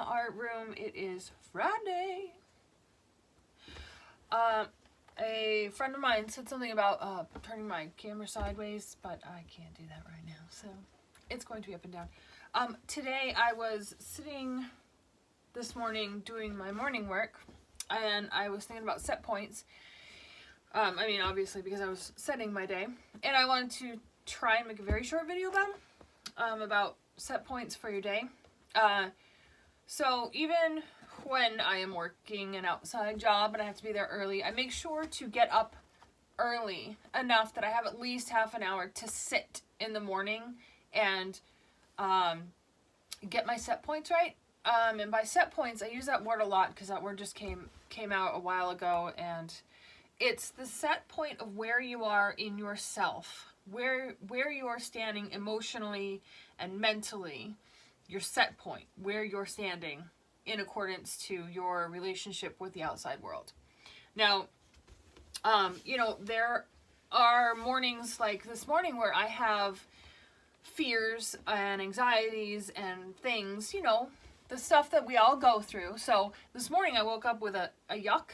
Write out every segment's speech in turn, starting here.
art room. It is Friday. A friend of mine said something about turning my camera sideways, but I can't do that right now, so it's going to be up and down. Today I was sitting this morning doing my morning work, and I was thinking about set points. I mean, obviously, because I was setting my day, and I wanted to try and make a very short video about set points for your day. So even when I am working an outside job and I have to be there early, I make sure to get up early enough that I have at least half an hour to sit in the morning and get my set points right. And by set points, I use that word a lot because that word just came out a while ago, and it's the set point of where you are in yourself, where you are standing emotionally and mentally, your set point, where you're standing in accordance to your relationship with the outside world. Now, there are mornings like this morning where I have fears and anxieties and things, the stuff that we all go through. So this morning I woke up with a yuck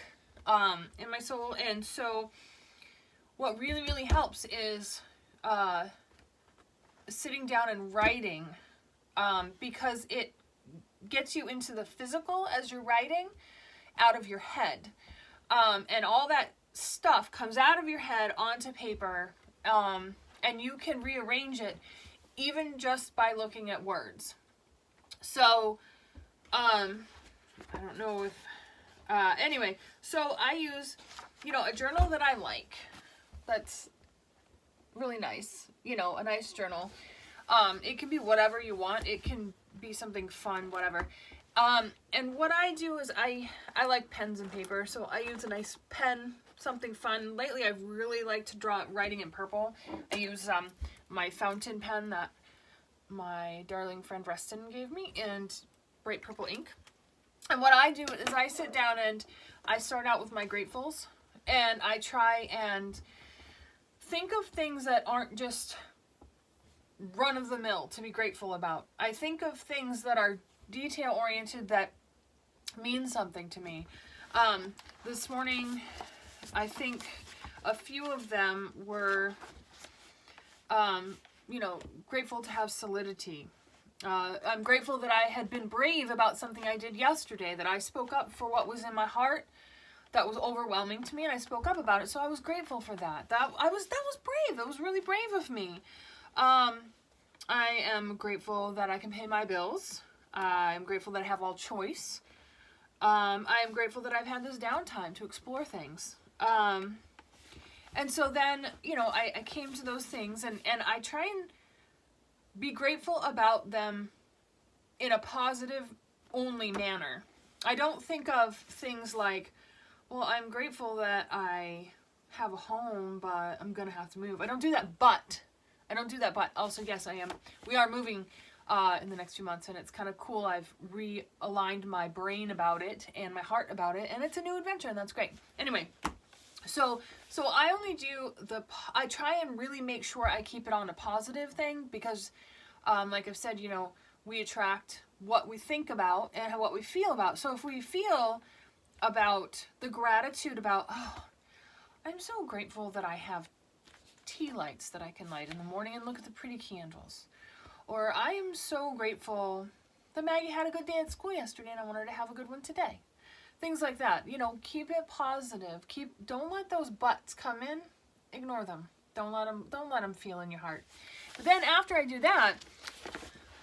in my soul, and so what really, really helps is sitting down and writing, because it gets you into the physical as you're writing out of your head, and all that stuff comes out of your head onto paper, and you can rearrange it even just by looking at words. So I don't know if anyway, so I use a journal that I like, that's really nice, a nice journal. It can be whatever you want. It can be something fun, whatever. And what I do is I like pens and paper, so I use a nice pen, something fun. Lately, I've really liked to draw writing in purple. I use my fountain pen that my darling friend Reston gave me, and bright purple ink. And what I do is I sit down and I start out with my gratefuls, and I try and think of things that aren't just run-of-the-mill to be grateful about. I think of things that are detail-oriented, that mean something to me. This morning, I think a few of them were, grateful to have solidity. I'm grateful that I had been brave about something I did yesterday, that I spoke up for what was in my heart that was overwhelming to me, and I spoke up about it, so I was grateful for that. That was brave. That was really brave of me. I am grateful that I can pay my bills. I'm grateful that I have all choice. I am grateful that I've had this downtime to explore things. And so then, I came to those things, and I try and be grateful about them in a positive only manner. I don't think of things like, well, I'm grateful that I have a home, but I'm going to have to move. I don't do that, but also, yes, we are moving in the next few months, and it's kind of cool. I've realigned my brain about it and my heart about it, and it's a new adventure, and that's great. Anyway, so I only do I try and really make sure I keep it on a positive thing, because like I've said, we attract what we think about and what we feel about. So if we feel about the gratitude about, oh, I'm so grateful that I have tea lights that I can light in the morning and look at the pretty candles. Or I am so grateful that Maggie had a good day at school yesterday and I want her to have a good one today. Things like that. Keep it positive. Don't let those buts come in. Ignore them. Don't let them feel in your heart. But then after I do that,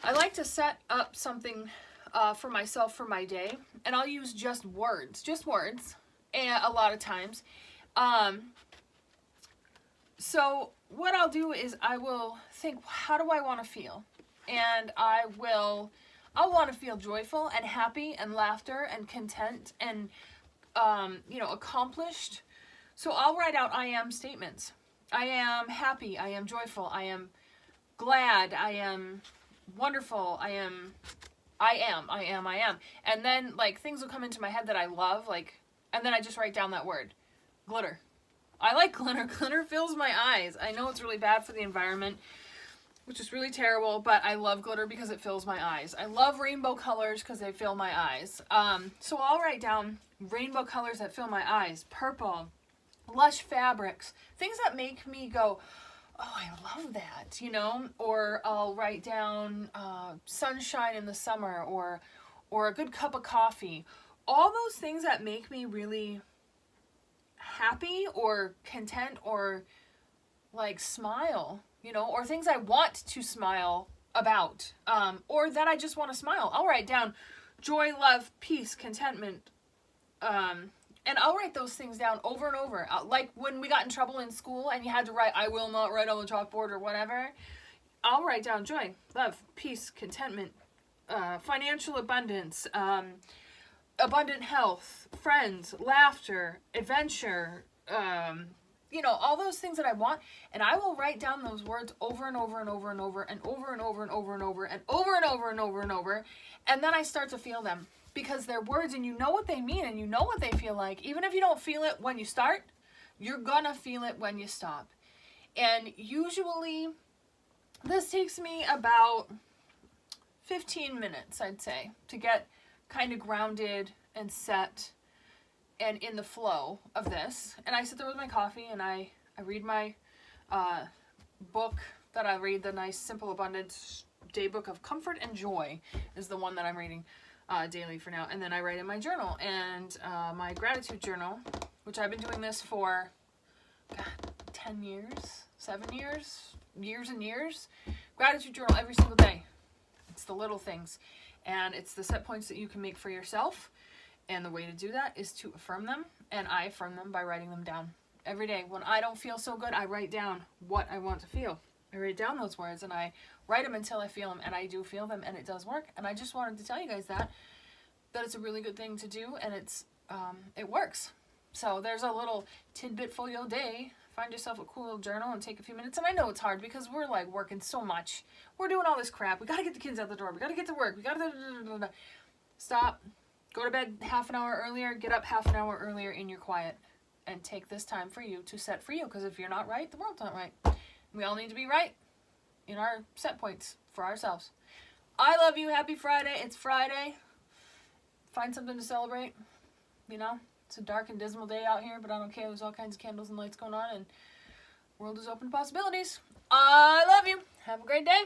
I like to set up something for myself for my day, and I'll use just words, and a lot of times. So what I'll do is I will think, how do I want to feel? And I'll want to feel joyful and happy and laughter and content and, accomplished. So I'll write out I am statements. I am happy. I am joyful. I am glad. I am wonderful. I am. And then things will come into my head that I love, and then I just write down that word, glitter. I like glitter. Glitter fills my eyes. I know it's really bad for the environment. which is really terrible, but I love glitter because it fills my eyes. I love rainbow colors because they fill my eyes. So I'll write down rainbow colors that fill my eyes. Purple, lush fabrics, things that make me go, oh, I love that, you know? Or I'll write down sunshine in the summer, or a good cup of coffee. All those things that make me really happy or content, or like smile, you know, or things I want to smile about, or that I just want to smile. I'll write down joy, love, peace, contentment, and I'll write those things down over and over. Like when we got in trouble in school and you had to write, I will not write on the chalkboard or whatever, I'll write down joy, love, peace, contentment, financial abundance, abundant health, friends, laughter, adventure, you know, all those things that I want, and I will write down those words over and over and over and over and over and over and over and over and over and over and over and over, and then I start to feel them, because they're words and you know what they mean and you know what they feel like. Even if you don't feel it when you start, you're gonna feel it when you stop. And usually this takes me about 15 minutes, I'd say, to get kind of grounded and set and in the flow of this. And I sit there with my coffee and I read my book that I read, the nice Simple Abundance Day Book of Comfort and Joy is the one that I'm reading daily for now. And then I write in my journal, and my gratitude journal, which I've been doing this for 10 years, 7 years, years and years. Gratitude journal every single day. It's the little things, and it's the set points that you can make for yourself. And the way to do that is to affirm them, and I affirm them by writing them down every day. When I don't feel so good, I write down what I want to feel. I write down those words and I write them until I feel them, and I do feel them, and it does work. And I just wanted to tell you guys that it's a really good thing to do, and it works. So there's a little tidbit for your day. Find yourself a cool little journal and take a few minutes. And I know it's hard because we're like working so much. We're doing all this crap. We got to get the kids out the door. We got to get to work. We got to stop. Go to bed half an hour earlier, get up half an hour earlier in your quiet, and take this time for you to set for you, because if you're not right, the world's not right. We all need to be right in our set points for ourselves. I love you. Happy Friday. It's Friday. Find something to celebrate. You know, it's a dark and dismal day out here, but I don't care. There's all kinds of candles and lights going on, and the world is open to possibilities. I love you. Have a great day.